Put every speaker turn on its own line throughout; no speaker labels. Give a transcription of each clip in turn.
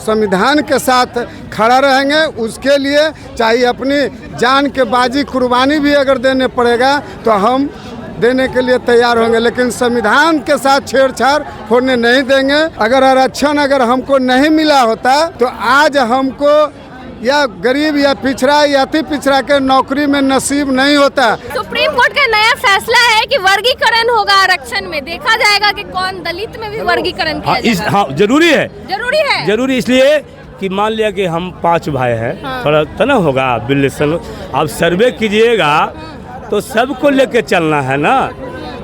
संविधान के साथ खड़ा रहेंगे। उसके लिए चाहे अपनी जान के बाजी कुर्बानी भी अगर देने पड़ेगा तो हम देने के लिए तैयार होंगे, लेकिन संविधान के साथ छेड़छाड़ होने नहीं देंगे। अगर आरक्षण अगर हमको नहीं मिला होता तो आज हमको या गरीब या पिछड़ा या अति पिछड़ा के नौकरी में नसीब नहीं होता।
सुप्रीम कोर्ट का नया फैसला है कि वर्गीकरण होगा आरक्षण में, देखा जाएगा कि कौन दलित में भी वर्गीकरण किया जाएगा।
हाँ, जरूरी है,
जरूरी
इसलिए कि मान लिया कि हम 5 भाई हैं, थोड़ा तना होगा विश्लेषण। अब सर्वे कीजिएगा तो सबको लेके चलना है ना।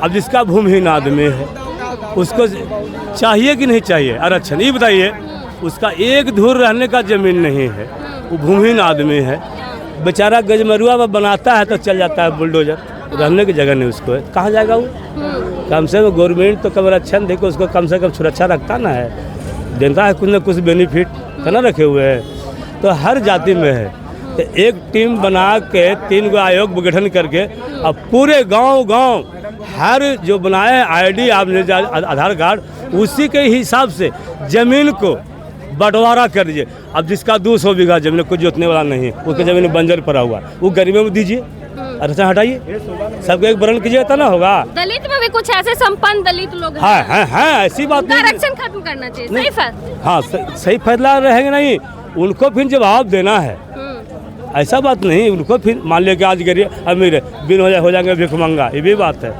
अब जिसका भूमिहीन आदमी है उसको चाहिए कि नहीं चाहिए आरक्षण, ये बताइए। उसका एक धूर रहने का जमीन नहीं है, वो भूमिहीन आदमी है, बेचारा गजमरुआ बनाता है तो चल जाता है बुलडोजर, रहने की जगह नहीं उसको है, कहाँ जाएगा वो। कम से कम गवर्नमेंट तो कब आरक्षण देकर उसको कम से कम सुरक्षा रखता ना है, देता है कुछ न कुछ बेनिफिट तो ना रखे हुए है। तो हर जाति में है, तो एक टीम बना के 3 गो आयोग गठन करके अब पूरे गांव हर जो बनाए आईडी आपने आधार कार्ड उसी के हिसाब से ज़मीन को बंटवारा कर दीजिए। अब जिसका 200 बीघा जमीन कुछ जोतने वाला नहीं है, उसके जमीन बंजर पड़ा हुआ, वो गरीबों में दीजिए, आरक्षण हटाइए, सबको एक वर्ण कीजिए तो ना होगा।
दलित में भी कुछ ऐसे संपन्न दलित लोग
हाँ, ऐसी बात नहीं।
आरक्षण खत्म करना चाहिए, सही फैसला।
हाँ, सही फैसला रहेंगे नहीं, उनको फिर जवाब देना है। ऐसा बात नहीं, उनको फिर मान लिया कि आज गरीब अमीर है, बिन हो जाएंगे भिखमंगा, ये भी बात है।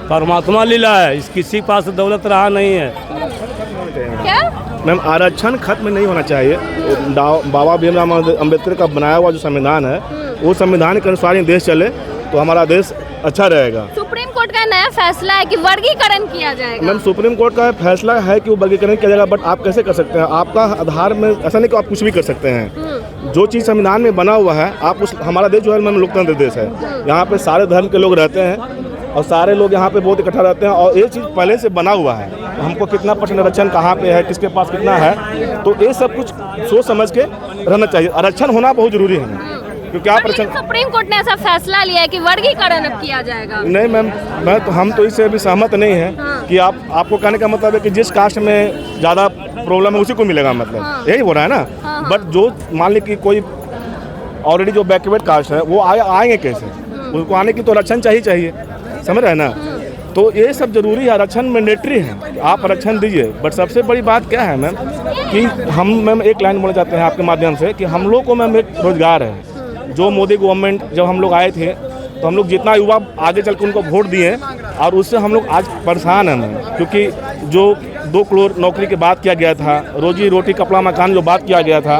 परमात्मा लीला है, किसी पास दौलत रहा नहीं है।
क्या
मैम, आरक्षण खत्म नहीं होना चाहिए। बाबा भीमराव अम्बेडकर का बनाया हुआ जो संविधान है वो संविधान के अनुसार ही देश चले तो हमारा देश अच्छा रहेगा।
सुप्रीम कोर्ट का नया फैसला है कि वर्गीकरण किया जाएगा।
मैम, सुप्रीम कोर्ट का फैसला है कि वो वर्गीकरण किया जाएगा, बट आप कैसे कर सकते हैं? आपका आधार में ऐसा नहीं कि आप कुछ भी कर सकते हैं। जो चीज़ संविधान में बना हुआ है, आप उस हमारा देश जो है मैम लोकतंत्र देश है, यहाँ पे सारे धर्म के लोग रहते हैं और सारे लोग यहाँ पे बहुत इकट्ठा रहते हैं और ये चीज़ पहले से बना हुआ है। हमको कितना % आरक्षण कहाँ पे है, किसके पास कितना है, तो ये सब कुछ सोच समझ के रहना चाहिए। आरक्षण होना बहुत जरूरी है क्योंकि आप
सुप्रीम कोर्ट ने ऐसा फैसला लिया है कि वर्गीकरण अब किया जाएगा।
नहीं मैम, हम तो इससे भी सहमत नहीं है कि आपको कहने का मतलब है कि जिस कास्ट में ज़्यादा प्रॉब्लम है उसी को मिलेगा, मतलब यही हो रहा है ना। बट जो मान ली कि कोई ऑलरेडी जो बैकवर्ड कास्ट है वो आएंगे कैसे? उनको आने की तो आरक्षण चाहिए, समझ रहे हैं ना। तो ये सब जरूरी है, आरक्षण मैंडेटरी है, आप आरक्षण दीजिए। बट सबसे बड़ी बात क्या है मैम कि हम मैम एक लाइन बोलना चाहते हैं आपके माध्यम से कि हम लोग को मैम एक रोजगार है। जो मोदी गवर्नमेंट जब हम लोग आए थे तो हम लोग जितना युवा आगे चल के उनको वोट दिए और उससे हम लोग आज परेशान हैं मैम, क्योंकि जो 2 करोड़ नौकरी की बात किया गया था, रोजी रोटी कपड़ा मकान जो बात किया गया था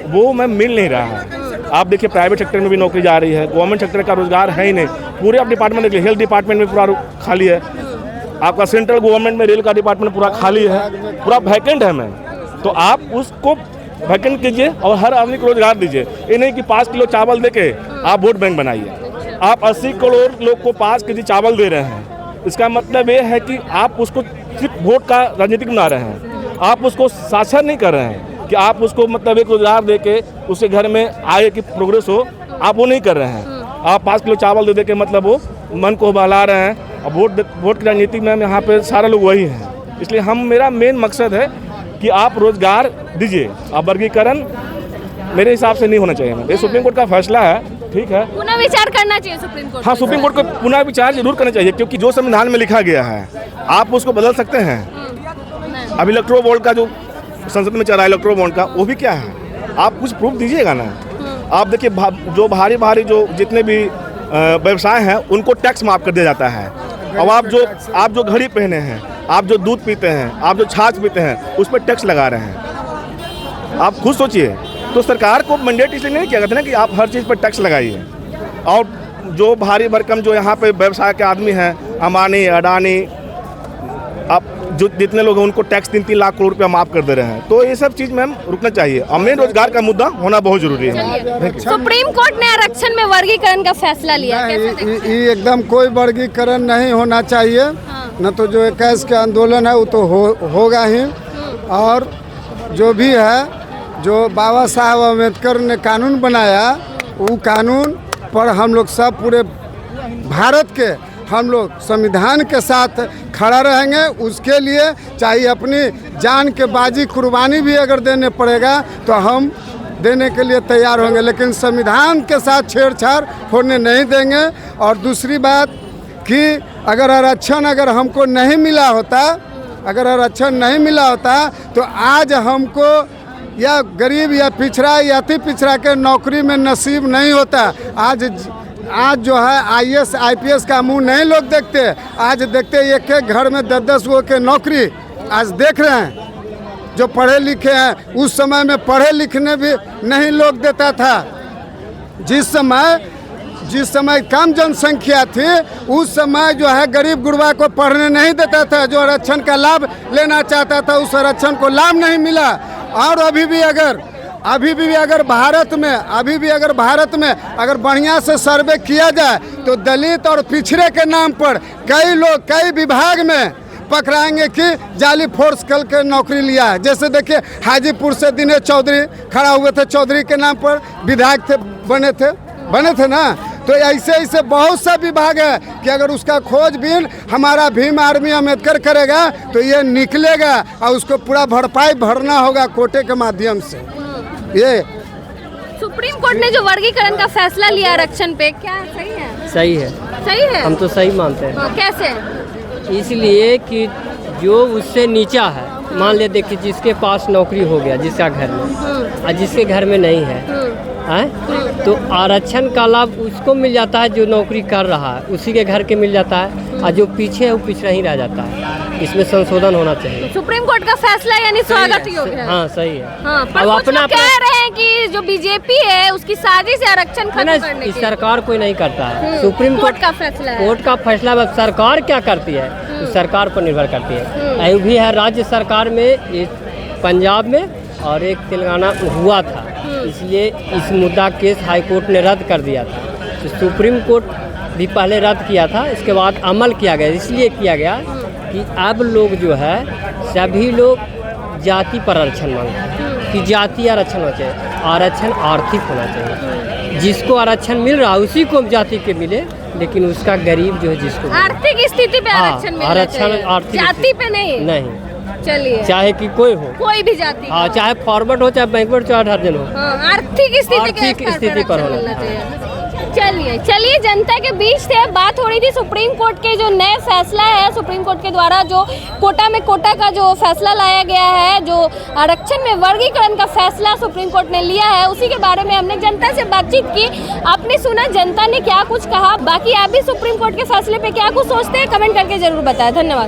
वो मैम मिल नहीं रहा है। आप देखिए प्राइवेट सेक्टर में भी नौकरी जा रही है, गवर्नमेंट सेक्टर का रोजगार है ही नहीं। पूरे आप डिपार्टमेंट देखिए, हेल्थ डिपार्टमेंट में पूरा खाली है, आपका सेंट्रल गवर्नमेंट में रेल का डिपार्टमेंट पूरा खाली है, पूरा वैकेंट है मैम। तो आप उसको वैकेंट कीजिए और हर आदमी को रोजगार दीजिए। ये नहीं कि 5 किलो चावल दे के आप वोट बैंक बनाइए। आप 80 करोड़ लोग को 5 केजी चावल दे रहे हैं, इसका मतलब ये है कि आप उसको सिर्फ वोट का राजनीतिक बना रहे हैं, आप उसको साक्षर नहीं कर रहे हैं कि आप उसको मतलब एक रोजगार दे के उसके घर में आगे की प्रोग्रेस हो, आप वो नहीं कर रहे हैं। आप 5 किलो चावल दे के मतलब वो मन को बहला रहे हैं। और वोट की राजनीति में यहाँ पे सारे लोग वही हैं। इसलिए मेरा मेन मकसद है कि आप रोजगार दीजिए। अब वर्गीकरण मेरे हिसाब से नहीं होना चाहिए। ये सुप्रीम कोर्ट का फैसला है, ठीक है,
पुनः विचार करना चाहिए सुप्रीम कोर्ट।
हाँ, सुप्रीम कोर्ट को पुनः विचार जरूर करना चाहिए, क्योंकि जो संविधान में लिखा गया है आप उसको बदल सकते हैं। अब इलेक्ट्रो बोर्ड का जो संसद में चल रहा है इलेक्ट्रो बॉन्ड का, वो भी क्या है, आप कुछ प्रूफ दीजिएगा ना। आप देखिए जो भारी जो जितने भी व्यवसाय हैं उनको टैक्स माफ कर दिया जाता है। अब आप जो घड़ी पहने हैं, आप जो दूध पीते हैं, आप जो छाछ पीते हैं, उस पर टैक्स लगा रहे हैं। आप खुद सोचिए। तो सरकार को मैंडेट इसलिए नहीं किया गया था ना कि आप हर चीज़ पर टैक्स लगाइए। और जो भारी भरकम जो यहाँ पे व्यवसाय के आदमी हैं, अंबानी, अडानी, आप जो जितने लोग हैं उनको टैक्स 3-3 लाख करोड़ रुपया माफ कर दे रहे हैं। तो ये सब चीज़ मैम रुकना चाहिए और मेन रोजगार का मुद्दा होना बहुत जरूरी है।
सुप्रीम कोर्ट ने आरक्षण में वर्गीकरण का फैसला लिया,
ये एकदम कोई वर्गीकरण नहीं होना चाहिए। न तो जो 21 के आंदोलन है वो तो होगा ही, और जो भी है जो बाबा साहब अम्बेडकर ने कानून बनाया वो कानून पर हम लोग सब पूरे भारत के हम लोग संविधान के साथ खड़ा रहेंगे। उसके लिए चाहे अपनी जान के बाजी कुर्बानी भी अगर देने पड़ेगा तो हम देने के लिए तैयार होंगे, लेकिन संविधान के साथ छेड़छाड़ होने नहीं देंगे। और दूसरी बात कि अगर आरक्षण अगर हमको नहीं मिला होता, अगर आरक्षण नहीं मिला होता तो आज हमको या गरीब या पिछड़ा या अति पिछड़ा के नौकरी में नसीब नहीं होता। आज जो है IAS IPS का मुंह नहीं लोग देखते, आज देखते एक एक घर में 10-10 गो के नौकरी आज देख रहे हैं जो पढ़े लिखे हैं। उस समय में पढ़े लिखने भी नहीं लोग देता था। जिस समय कम जनसंख्या थी उस समय जो है गरीब गुरबा को पढ़ने नहीं देता था। जो आरक्षण का लाभ लेना चाहता था उस आरक्षण को लाभ नहीं मिला। और अभी भी अगर भारत में अगर बढ़िया से सर्वे किया जाए तो दलित और पिछड़े के नाम पर कई लोग कई विभाग में पकड़ाएंगे कि जाली फोर्स कल के नौकरी लिया है। जैसे देखिए हाजीपुर से दिनेश चौधरी खड़ा हुए थे, चौधरी के नाम पर विधायक थे, बने थे ना। तो ऐसे बहुत सा विभाग है कि अगर उसका खोजबीन हमारा भीम आर्मी अम्बेडकर करेगा तो ये निकलेगा और उसको पूरा भरपाई भरना होगा कोटे के माध्यम से। ये
सुप्रीम कोर्ट ने जो वर्गीकरण का फैसला लिया आरक्षण पे, क्या सही है? सही है। हम
तो सही मानते हैं।
कैसे?
इसलिए कि जो उससे नीचा है, मान ले देखिए जिसके पास नौकरी हो गया जिसका घर में और जिसके घर में नहीं है, तो आरक्षण का लाभ उसको मिल जाता है जो नौकरी कर रहा है, उसी के घर के मिल जाता है, और जो पीछे है वो पिछड़ा ही रह जाता है। इसमें संशोधन होना चाहिए।
सुप्रीम कोर्ट का फैसला यानी स्वागत योग्य है।
हाँ सही है।
हाँ, पर कुछ लोग कह रहे हैं कि जो बीजेपी है उसकी साजिश है आरक्षण खत्म करने की।
सरकार कोई नहीं करता है, सुप्रीम
कोर्ट का फैसला है।
कोर्ट का फैसला सरकार क्या करती है तो सरकार पर निर्भर करती है। अभी है राज्य सरकार में, एक पंजाब में और एक तेलंगाना हुआ था, इसलिए इस मुद्दा केस हाई कोर्ट ने रद्द कर दिया था। तो सुप्रीम कोर्ट भी पहले रद्द किया था, इसके बाद अमल किया गया। इसलिए किया गया कि अब लोग जो है सभी लोग जाति पर आरक्षण मांगते हैं कि जाति आरक्षण होना चाहिए, आरक्षण आर्थिक होना चाहिए। जिसको आरक्षण मिल रहा है उसी को जाति के मिले, लेकिन उसका गरीब जो है जिसको
आर्थिक स्थिति पे आरक्षण मिलना चाहिए,
आर्थिक
जाति पे नहीं। चलिए,
चाहे कि कोई हो,
कोई भी जाति,
हाँ, चाहे फॉरवर्ड हो, चाहे बैकवर्ड, चाहे हर हो,
आर्थिक स्थिति पर होना चाहिए। चलिए जनता के बीच थे, बात हो रही थी सुप्रीम कोर्ट के जो नए फैसला है, सुप्रीम कोर्ट के द्वारा जो कोटा का जो फैसला लाया गया है, जो आरक्षण में वर्गीकरण का फैसला सुप्रीम कोर्ट ने लिया है, उसी के बारे में हमने जनता से बातचीत की। आपने सुना जनता ने क्या कुछ कहा। बाकी आप भी सुप्रीम कोर्ट के फैसले पे क्या कुछ सोचते हैं, कमेंट करके जरूर बताएं। धन्यवाद।